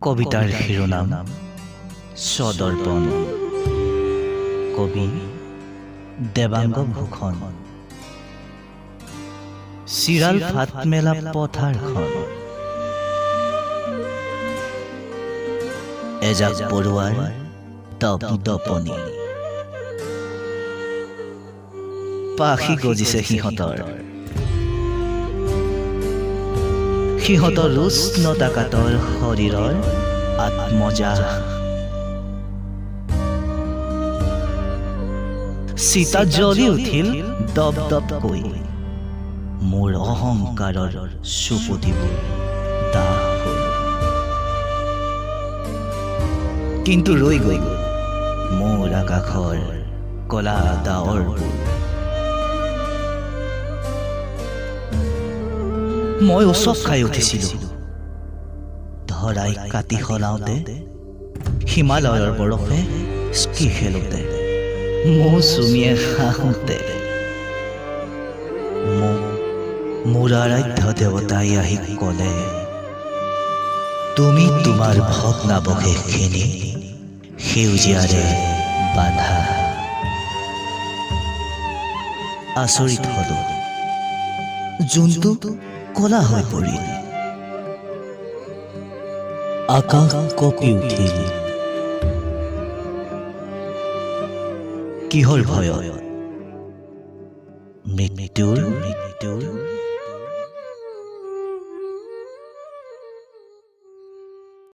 কবিতাৰ শিৰোনাম সদৰ্পণ। কবি দেৱাংগ ভূষণ। চিৰাল ফাট মেলা পথাৰখন, এজাক পৰুৱাৰ দপদপনি, পাখি গজিছে সিহঁতৰ উষ্ণতা কাতৰ শৰীৰৰ আত্মজা। চিতা জ্বলি উঠিল দপ দপকৈ, মোৰ অহংকাৰৰ চুপতিবোৰ দাহ হ'ল। কিন্তু ৰৈ গৈ মোৰ আকাশৰ কলা ডাৱৰবোৰ। মই উচপ খাই উঠিছিলো ধৰাই কাটি সলাওঁতে, হিমালয়ৰ বৰফে স্কি খেলোঁতে, মৌচুমীয়ে হাঁহোঁতে। মোৰ আৰাধ্য দেৱতাই আহি ক'লে, তুমি তোমাৰ ভগ্নাৱশেষখিনি সেউজীয়াৰে বান্ধা। আচৰিত হলো, যোনটো কলা হৈ পৰিল। আকাশ কঁপি উঠিল। কিহৰ ভয়ত? মৃত্যুৰ